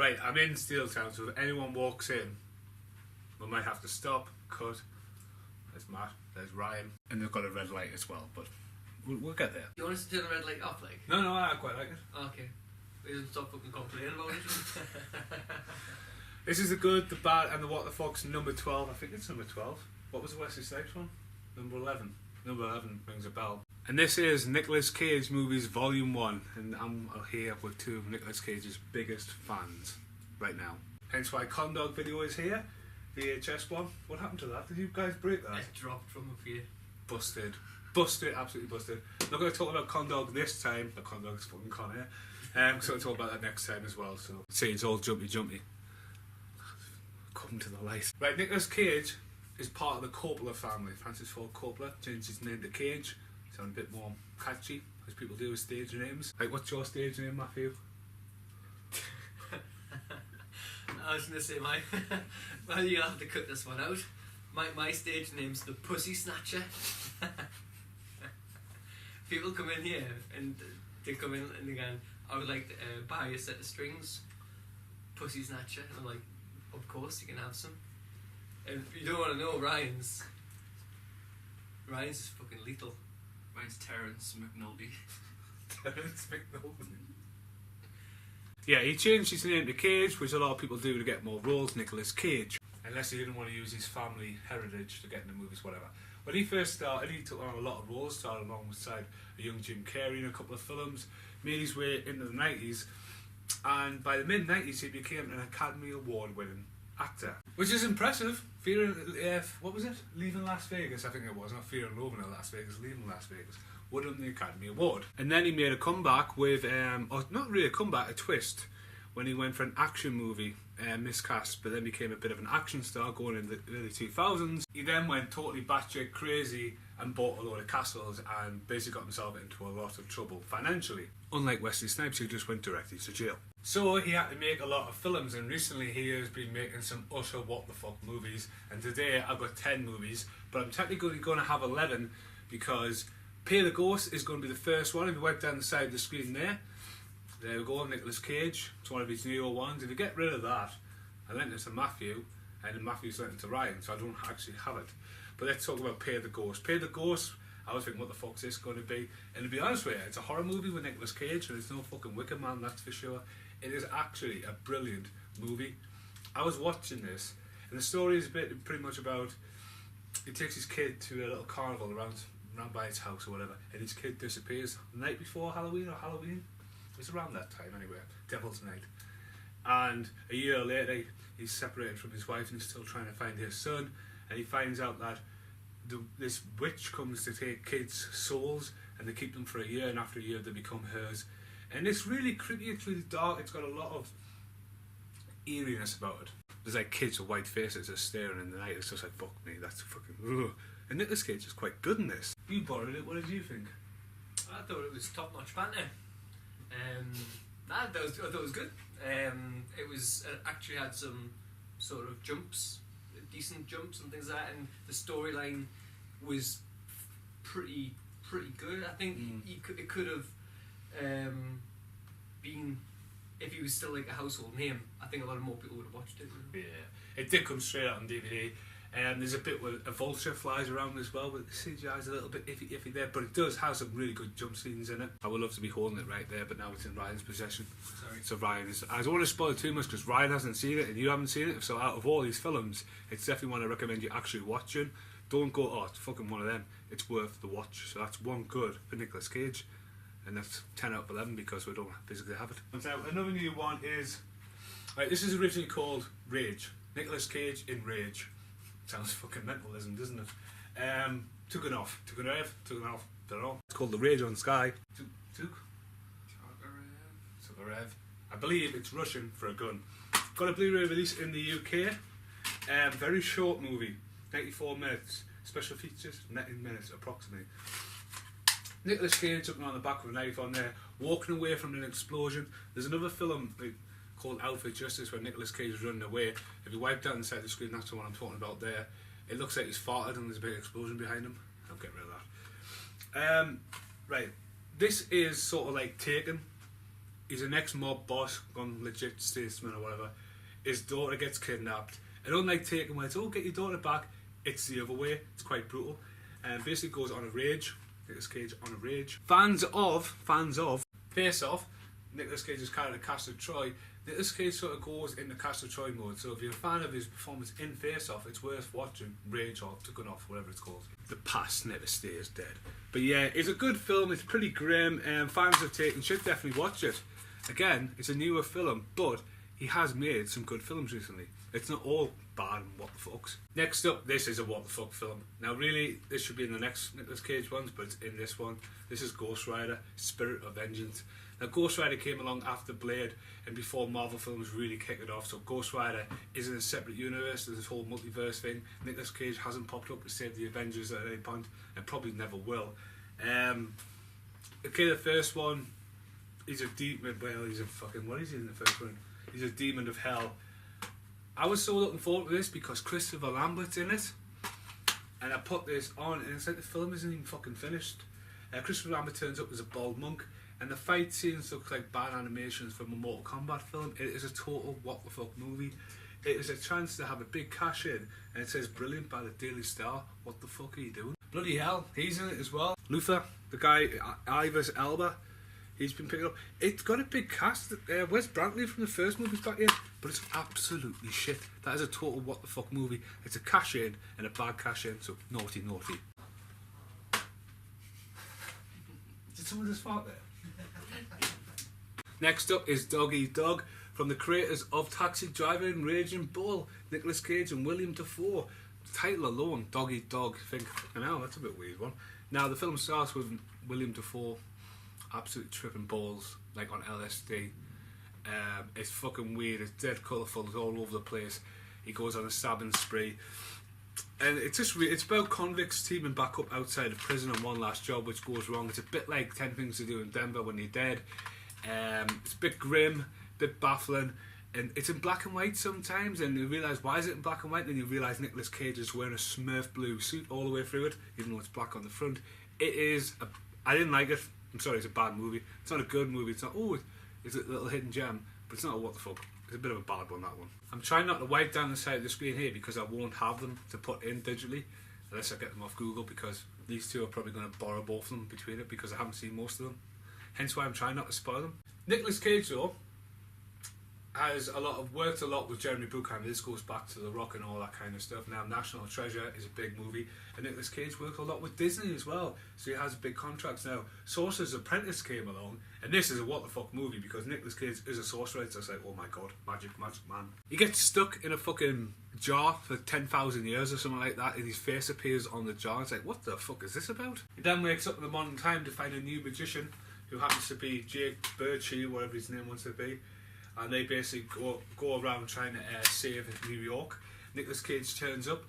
Right, I'm in Steeltown, so if anyone walks in, we might have to stop, cut. There's Matt, there's Ryan, and they've got a red light as well, but we'll get there. You want us to turn the red light off, like? No, I quite like it. Okay. We didn't stop fucking complaining about it. This is the good, the bad, and the what the fuck's number 12. I think it's number 12. What was the Wesley Snipes one? Number 11. Number 11 rings a bell. And this is Nicolas Cage Movies Volume 1, and I'm here with two of Nicolas Cage's biggest fans right now. Hence why Condog video is here, VHS one. What happened to that? Did you guys break that? It dropped from up here. Busted. Busted, absolutely busted. Not going to talk about Condog this time. The Condog's fucking Con here. So I'll talk about that next time as well. So see, it's all jumpy. Come to the light. Right, Nicolas Cage is part of the Coppola family. Francis Ford Coppola changed his name to Cage. Sound a bit more catchy, as people do with stage names. Like, what's your stage name, Matthew? I was going to say well, you'll have to cut this one out. My stage name's the Pussy Snatcher. People come in here and they come in and they go, I would like to buy a set of strings, Pussy Snatcher. And I'm like, of course you can have some. And if you don't want to know, Ryan's is fucking lethal. Mine's Terence McNulty. Terence McNulty. Yeah, he changed his name to Cage, which a lot of people do to get more roles, Nicolas Cage. Unless he didn't want to use his family heritage to get into movies, whatever. When he first started, he took on a lot of roles, started alongside a young Jim Carrey in a couple of films, made his way into the 90s, and by the mid-90s he became an Academy Award winning actor. Which is impressive. What was it? Leaving Las Vegas, I think it was. Not Fear and Loathing in Las Vegas, Leaving Las Vegas. Won the Academy Award. And then he made a comeback with, or not really a comeback, a twist, when he went for an action movie, miscast, but then became a bit of an action star going in the early 2000s. He then went totally batshit crazy and bought a load of castles and basically got himself into a lot of trouble financially. Unlike Wesley Snipes, who just went directly to jail. So he had to make a lot of films, and recently he has been making some utter what the fuck movies, and today I've got 10 movies, but I'm technically going to have 11 because Pay the Ghost is going to be the first one. If you wipe down the side of the screen there we go, Nicolas Cage. It's one of his newer ones. If you get rid of that, I lent it to Matthew, and then Matthew's lent it to Ryan, so I don't actually have it. But let's talk about Pay the Ghost. Pay the Ghost, I was thinking, what the fuck's this going to be? And to be honest with you, it's a horror movie with Nicolas Cage, and it's no fucking Wicker Man, that's for sure. It is actually a brilliant movie. I was watching this, and the story is pretty much about, he takes his kid to a little carnival around by his house or whatever, and his kid disappears the night before Halloween or Halloween. It's around that time anyway, Devil's Night. And a year later, he's separated from his wife and he's still trying to find his son, and he finds out that this witch comes to take kids' souls, and they keep them for a year, and after a year they become hers. And it's really creepy, it's really dark, it's got a lot of eeriness about it. There's like kids with white faces just staring in the night, it's just like, fuck me, that's fucking ugh. And Nicolas Cage is quite good in this. You borrowed it, what did you think? I thought it was top-notch banter. I thought it was good. It actually had some sort of jumps, decent jumps and things like that, and the storyline was pretty good. I think it could have been, if he was still like a household name, I think a lot of more people would have watched it. Yeah, it did come straight out on DVD. There's a bit where a vulture flies around as well, but the CGI's a little bit iffy there, but it does have some really good jump scenes in it. I would love to be holding it right there, but now it's in Ryan's possession. Sorry. So I don't want to spoil it too much because Ryan hasn't seen it and you haven't seen it, so out of all these films, it's definitely one I recommend you actually watching. Don't go, oh, it's fucking one of them. It's worth the watch. So that's one good for Nicolas Cage, and that's 10 out of 11 because we don't physically have it. And so another new one is, right, this is originally called Rage. Nicolas Cage in Rage. Sounds fucking mentalism, doesn't it? Took it off, don't know. It's called The Rage on Sky. Took a rev. I believe it's Russian for a gun. Got a Blu-ray release in the UK. Very short movie, 94 minutes. Special features, 19 minutes approximately. Nicolas Cage up on the back of a knife on there, walking away from an explosion. There's another film called Out for Justice where Nicolas Cage is running away. If you wipe down the side of the screen, that's the one I'm talking about there. It looks like he's farted and there's a big explosion behind him. I'll get rid of that. Right, this is sort of like Taken, He's an ex-mob boss, gone legit statesman or whatever. His daughter gets kidnapped. And unlike Taken, where it's, oh, get your daughter back, it's the other way. It's quite brutal. And basically goes on a rage. Nicolas Cage on a rage. Fans of Face Off, Nicolas Cage's character Castor Troy. Nicolas Cage sort of goes into Castor Troy mode. So if you're a fan of his performance in Face Off, it's worth watching. Rage or Taken Off, whatever it's called. The past never stays dead. But yeah, it's a good film. It's pretty grim. Fans of Taken should definitely watch it. Again, it's a newer film, but he has made some good films recently. It's not all bad and what the fucks. Next up, this is a what the fuck film. Now really, this should be in the next Nicolas Cage ones, but it's in this one. This is Ghost Rider, Spirit of Vengeance. Now Ghost Rider came along after Blade and before Marvel films really kicked it off, so Ghost Rider is in a separate universe. There's this whole multiverse thing. Nicolas Cage hasn't popped up to save the Avengers at any point, and probably never will. Okay, the first one, he's a demon. Well, he's a fucking. What is he in the first one? He's a demon of hell. I was so looking forward to this because Christopher Lambert's in it, and I put this on, and it's like the film isn't even fucking finished. Christopher Lambert turns up as a bald monk, and the fight scenes look like bad animations from a Mortal Kombat film. It is a total what the fuck movie. It is a chance to have a big cash in, and it says brilliant by the Daily Star. What the fuck are you doing? Bloody hell, he's in it as well. Luther, the guy, Idris Elba, he's been picked up. It's got a big cast. Wes Brantley from the first movie's back in, but it's absolutely shit. That is a total what the fuck movie. It's a cash in and a bad cash in, so naughty, naughty. Did someone just fart there? Next up is Dog Eat Dog, from the creators of Taxi Driver and Raging Bull, Nicolas Cage and William Dafoe. The title alone, Dog Eat Dog, I think, you know, that's a bit weird one. Now the film starts with William Dafoe absolutely tripping balls, like on LSD. It's fucking weird, it's dead colourful, it's all over the place. He goes on a stabbing spree. And it's just it's about convicts teaming back up outside of prison on one last job which goes wrong. It's a bit like 10 Things to Do in Denver when you're dead. It's a bit grim, a bit baffling, and it's in black and white sometimes, and you realise why is it in black and white, and then you realise Nicolas Cage is wearing a Smurf blue suit all the way through it, even though it's black on the front. It is I didn't like it. I'm sorry, it's a bad movie. It's not a good movie. It's not, oh, it's a little hidden gem, but it's not a what the fuck. It's a bit of a bad one, that one. I'm trying not to wipe down the side of the screen here because I won't have them to put in digitally unless I get them off Google, because these two are probably going to borrow both of them between it because I haven't seen most of them. Hence why I'm trying not to spoil them. Nicolas Cage, though, has worked a lot with Jeremy Bruckheimer. This goes back to The Rock and all that kind of stuff. Now, National Treasure is a big movie, and Nicolas Cage worked a lot with Disney as well, so he has big contracts now. Sorcerer's Apprentice came along, and this is a what the fuck movie because Nicolas Cage is a sorcerer. It's just like, oh my god, magic man. He gets stuck in a fucking jar for 10,000 years or something like that, and his face appears on the jar. It's like, what the fuck is this about? He then wakes up in the modern time to find a new magician who happens to be Jake Birchie, whatever his name wants to be. And they basically go around trying to save New York. Nicolas Cage turns up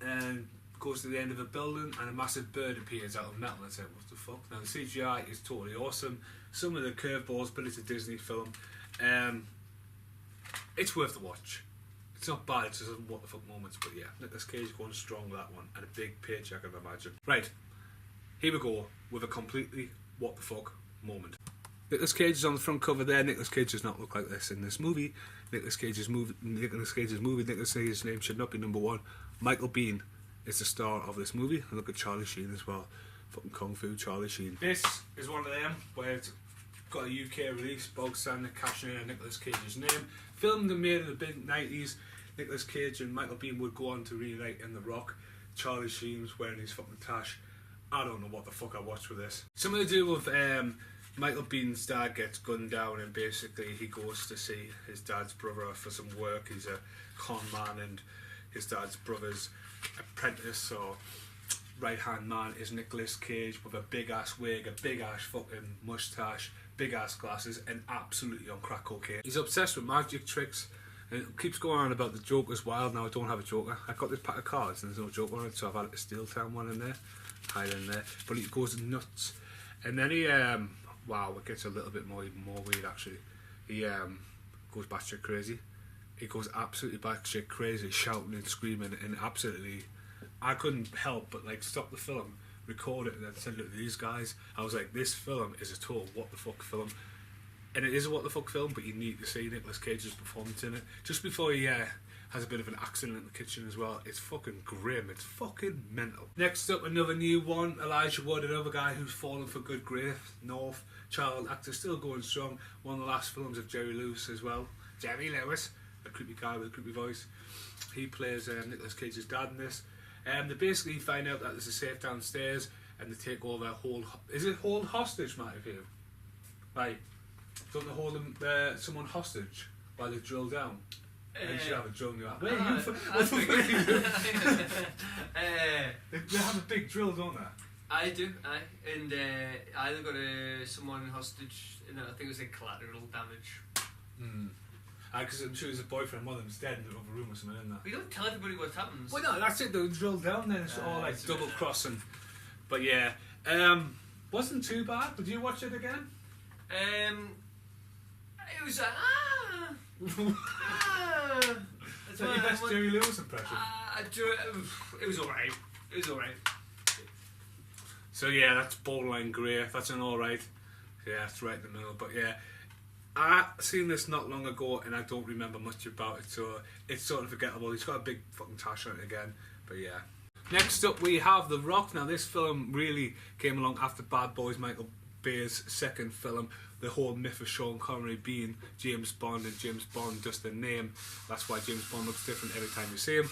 and goes to the end of a building, and a massive bird appears out of metal. And I said, what the fuck? Now the CGI is totally awesome. Some of the curveballs, but it's a Disney film. It's worth the watch. It's not bad, it's just what the fuck moments, but yeah, Nicolas Cage going strong with that one, and a big paycheck, I'd imagine. Right, here we go with a completely what the fuck moment. Nicolas Cage is on the front cover there. Nicolas Cage does not look like this in this movie. Nicolas Cage's movie. Nicolas Cage's name should not be number one. Michael Biehn is the star of this movie. And look at Charlie Sheen as well. Fucking Kung Fu Charlie Sheen. This is one of them where it's got a UK release. Bog Standard cashing in on Nicolas Cage's name. Filmed and made in the mid 90s. Nicolas Cage and Michael Biehn would go on to reunite in The Rock. Charlie Sheen's wearing his fucking tash. I don't know what the fuck I watched with this. Something to do with Michael Bihn's dad gets gunned down, and basically he goes to see his dad's brother for some work. He's a con man, and his dad's brother's apprentice or right hand man is Nicolas Cage with a big ass wig, a big ass fucking moustache, big ass glasses, and absolutely on crack cocaine. He's obsessed with magic tricks and it keeps going on about the Joker's wild. Now I don't have a Joker. I got this pack of cards and there's no Joker on it, so I've added a Steeltown one in there, hide in there. But he goes nuts, and then he wow, it gets a little bit even more weird actually. He goes batshit crazy. He goes absolutely batshit crazy, shouting and screaming, and absolutely, I couldn't help but like stop the film, record it, and then send it to these guys. I was like, this film is a total what the fuck film. and it is a what the fuck film, but you need to see Nicolas Cage's performance in it just before he has a bit of an accident in the kitchen as well. It's fucking grim. It's fucking mental. Next up, another new one. Elijah Wood, another guy who's fallen for good grave. North child actor, still going strong. One of the last films of Jerry Lewis as well. Jerry Lewis, a creepy guy with a creepy voice. He plays Nicolas Cage's dad in this. They basically find out that there's a safe downstairs, and they take over is it hold hostage, Matthew? Right. Don't they hold someone hostage while they drill down? And you should have a drill in your hand. They have a big drill, don't they? I do, and either got someone hostage, and I think it was like collateral damage. Because I'm sure there's a boyfriend, one of them's dead in the other room or something, isn't there? We don't tell everybody what happens. Well, no, that's it. They drill down then. It's all like double crossing. But yeah, wasn't too bad. Did you watch it again? It was Is that your best Jerry Lewis impression? It was alright. It was alright. So yeah, that's borderline grey. That's an alright. Yeah, it's right in the middle. But yeah, I seen this not long ago and I don't remember much about it, so it's sort of forgettable. He's got a big fucking tash on it again. But yeah. Next up we have The Rock. Now this film really came along after Bad Boys, Michael Bay's second film. The whole myth of Sean Connery being James Bond and James Bond just a name. That's why James Bond looks different every time you see him.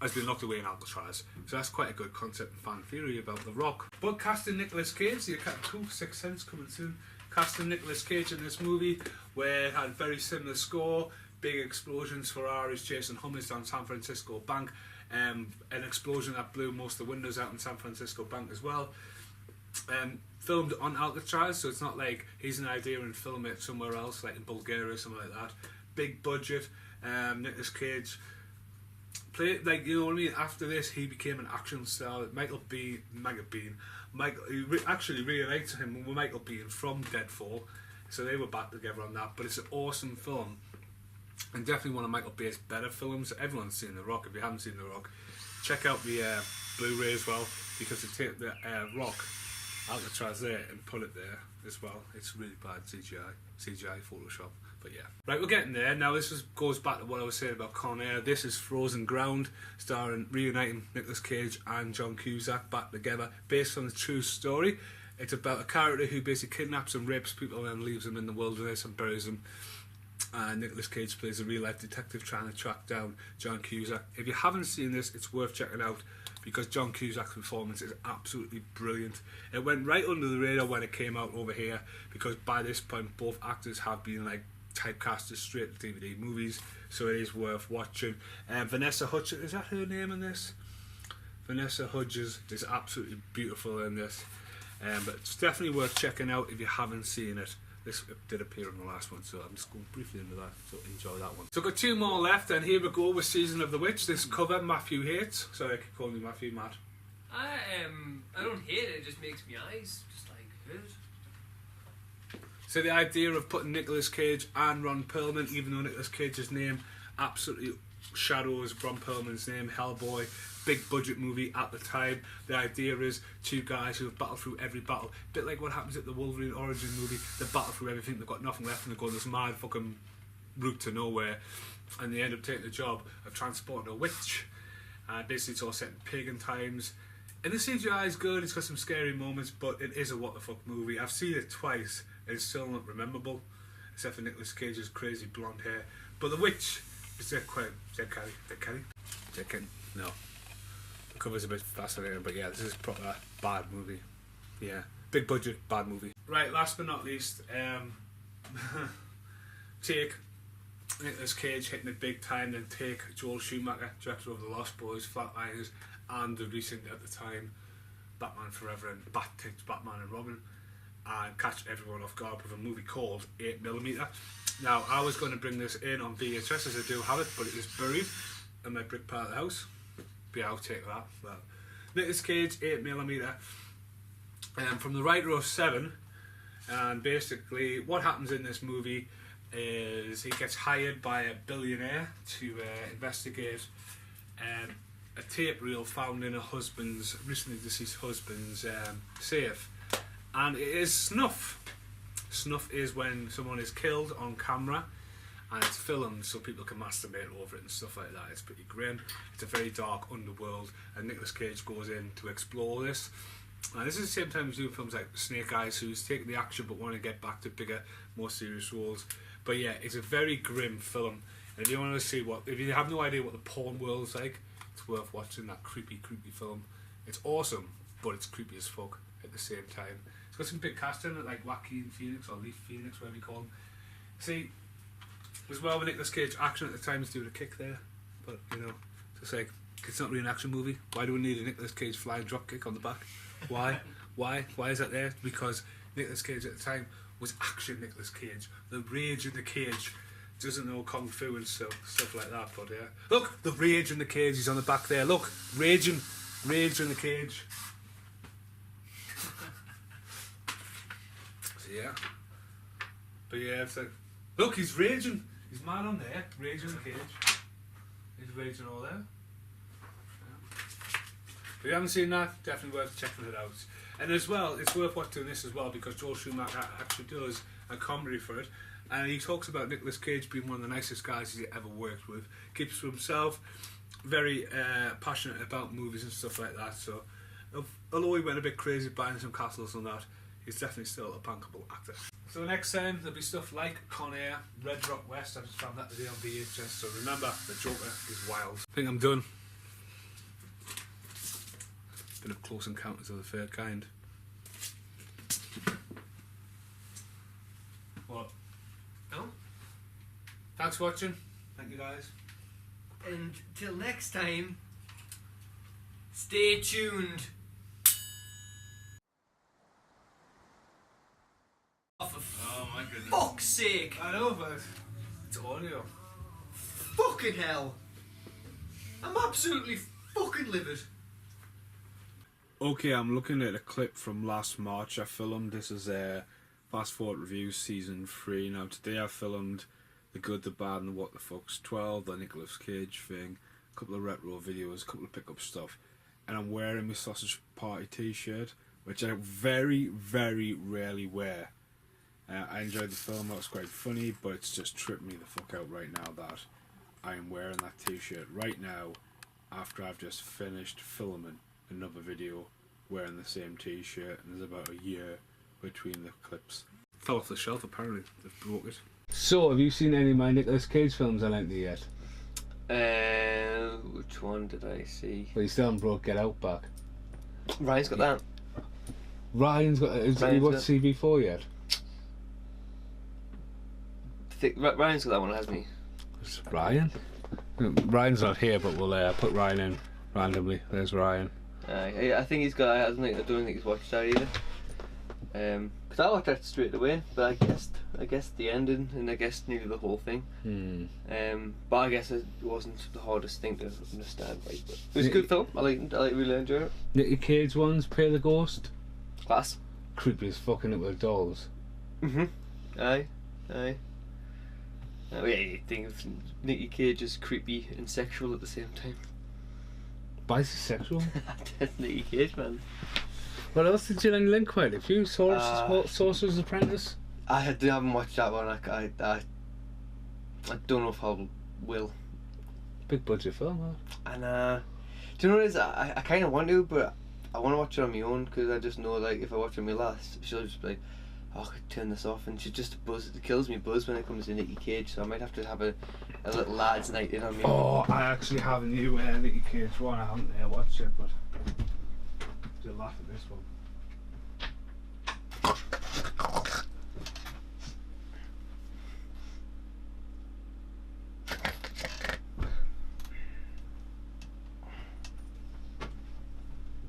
Has been locked away in Alcatraz. So that's quite a good concept and fan theory about The Rock. But casting Nicolas Cage, the cool Sixth Sense coming soon. Casting Nicolas Cage in this movie, where it had a very similar score, big explosions, Ferraris chasing Hummers down San Francisco Bank, an explosion that blew most of the windows out in San Francisco Bank as well. Filmed on Alcatraz, so it's not like he's an idea and film it somewhere else, like in Bulgaria or something like that. Big budget. Nicolas Cage played, like, you know what I mean. After this, he became an action star. Actually reunited him with Michael Biehn from Deadfall, so they were back together on that. But it's an awesome film, and definitely one of Michael Bay's better films. Everyone's seen The Rock. If you haven't seen The Rock, check out the Blu-ray as well, because they take the Rock Alcatraz there and put it there as well. It's really bad CGI Photoshop, but yeah. Right, we're getting there. Now this goes back to what I was saying about Con Air. This is Frozen Ground, starring, reuniting Nicolas Cage and John Cusack back together, based on a true story. It's about a character who basically kidnaps and rapes people and then leaves them in the wilderness and buries them. And Nicolas Cage plays a real life detective trying to track down John Cusack. If you haven't seen this, it's worth checking out, because John Cusack's performance is absolutely brilliant. It went right under the radar when it came out over here, because by this point both actors have been like typecast as straight to DVD movies, so it is worth watching. Vanessa Hudgens, is that her name in this? Vanessa Hudgens is absolutely beautiful in this, but it's definitely worth checking out if you haven't seen it. This did appear in the last one, so I'm just going briefly into that, so enjoy that one. So I've got two more left, and here we go with Season of the Witch. This cover Matthew hates. Sorry, I keep calling you Matthew, Matt. I don't hate it, it just makes my eyes just like hurt. So the idea of putting Nicolas Cage and Ron Perlman, even though Nicolas Cage's name absolutely shadows Ron Perlman's name, Hellboy, big budget movie at the time. The idea is two guys who have battled through every battle, a bit like what happens at the Wolverine origin movie. They battle through everything, they've got nothing left, and they go on this mad fucking route to nowhere, and they end up taking the job of transporting a witch. Basically it's all set in pagan times, and the CGI is good. It's got some scary moments, but it is a what the fuck movie. I've seen it twice and it's still not memorable, except for Nicolas Cage's crazy blonde hair. But the witch is Dead Kelly. No, the cover's a bit fascinating, but yeah, this is a proper bad movie. Yeah, big budget bad movie. Right, last but not least, take Nicolas Cage hitting it big time, then take Joel Schumacher, director of The Lost Boys, Flatliners, and the recent at the time Batman Forever and Batman and Robin, and catch everyone off guard with a movie called 8mm. Now, I was going to bring this in on VHS, as I do have it, but it is buried in my brick part of the house. But yeah, I'll take that. Well, Nicolas Cage, 8mm, from the writer of Seven. And basically, what happens in this movie is he gets hired by a billionaire to investigate a tape reel found in a recently deceased husband's safe. And it is snuff. Snuff is when someone is killed on camera and it's filmed so people can masturbate over it and stuff like that. It's pretty grim. It's a very dark underworld, and Nicolas Cage goes in to explore this. And this is the same time he's doing films like Snake Eyes, who's taking the action but want to get back to bigger, more serious roles. But yeah, it's a very grim film. And if you want to see if you have no idea what the porn world's like, it's worth watching that creepy film. It's awesome, but it's creepy as fuck at the same time. It's got some big cast in it, like Joaquin Phoenix or Leaf Phoenix, whatever you call him. See, as well with Nicolas Cage, action at the time is doing a kick there, but you know, it's like, it's not really an action movie. Why do we need a Nicolas Cage flying drop kick on the back? Why? Why is that there? Because Nicolas Cage at the time was action Nicolas Cage. The rage in the cage. Doesn't know kung fu and stuff like that, but yeah. Look, the rage in the cage, he's on the back there. Look, rage in the cage. So yeah. But yeah, it's like, look, he's raging. He's mad on there, raging in the cage. He's raging all there. Yeah. If you haven't seen that, definitely worth checking it out. And as well, it's worth watching this as well because Joel Schumacher actually does a comedy for it. And he talks about Nicolas Cage being one of the nicest guys he's ever worked with. Keeps to himself, very passionate about movies and stuff like that. So, although he went a bit crazy buying some castles and that, he's definitely still a bankable actor. So next time there'll be stuff like Con Air, Red Rock West. I just found that today on VHS. So remember, the Joker is wild. I think I'm done. Bit of Close Encounters of the Third Kind. What? No? Thanks for watching. Thank you guys. And till next time, stay tuned. Oh, for my goodness. fuck's sake! I know, but it's audio. Fucking hell! I'm absolutely fucking livid. Okay, I'm looking at a clip from last March. I filmed this as a Fast Forward Reviews Season 3. Now today I filmed The Good, The Bad and The What The Fuck's 12, the Nicolas Cage thing, a couple of retro videos, a couple of pickup stuff, and I'm wearing my Sausage Party t-shirt, which I very, very rarely wear. I enjoyed the film, it was quite funny, but it's just tripped me the fuck out right now that I am wearing that t-shirt right now after I've just finished filming another video wearing the same t-shirt, and there's about a year between the clips. Fell off the shelf apparently, they've broke it. So, have you seen any of my Nicolas Cage films I lent you yet? Which one did I see? Well, you still haven't brought Get Out back. Ryan's got that. Ryan's got... Has he watched CV4 yet? Ryan's got that one, hasn't he? Ryan? Ryan's not here, but we'll put Ryan in randomly. There's Ryan. I think he's got. I don't think he's watched that either. Because I watched that straight away, but I guessed the ending, and I guessed nearly the whole thing. But I guess it wasn't the hardest thing to understand. Right? But it was a good film. I really enjoyed it. Nicky Cage ones, Pay the Ghost. Class. Creepy as fucking it with dolls. Aye. Oh yeah, you think of Nicky Cage as creepy and sexual at the same time. Bisexual? That's Nicky Cage, man. What else did you link with? If you Sorcerer's Apprentice? I haven't watched that one. I don't know if I will. Big budget film, huh? And do you know what it is? I kind of want to, but I want to watch it on my own because I just know like if I watch it on my lass, she'll just be like, oh, I could turn this off, and she just it kills me buzz when it comes to Nicky Cage. So I might have to have a little lads night in on me. Oh, I actually have a new Nicky Cage one. I haven't watched it, but you'll laugh at this one.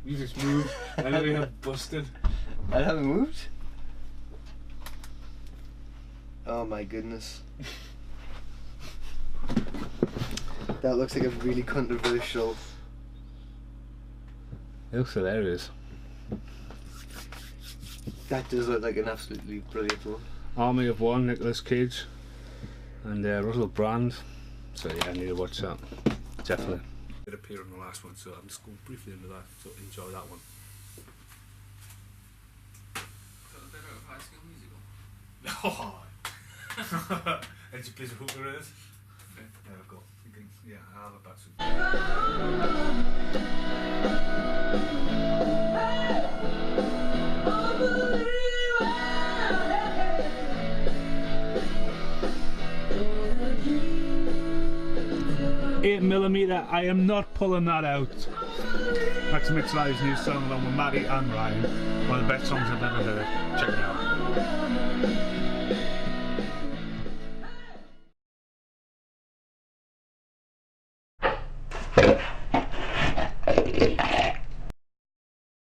You just moved, and then we have busted. I haven't moved? Oh my goodness. That looks like a really controversial. It looks hilarious. That does look like an absolutely brilliant one. Army of One, Nicolas Cage, and Russell Brand. So yeah, I need to watch that. Definitely. It appeared in the last one, so I'm just going briefly into that. So enjoy that one. Is that a bit out of High School Musical? Oh. And she plays a hooker is. There we go. You can, yeah, I'll have that soon. "8mm, I am not pulling that out." That's Mix Live's new song along with Maddie and Ryan. One of the best songs I've ever heard. Check it out.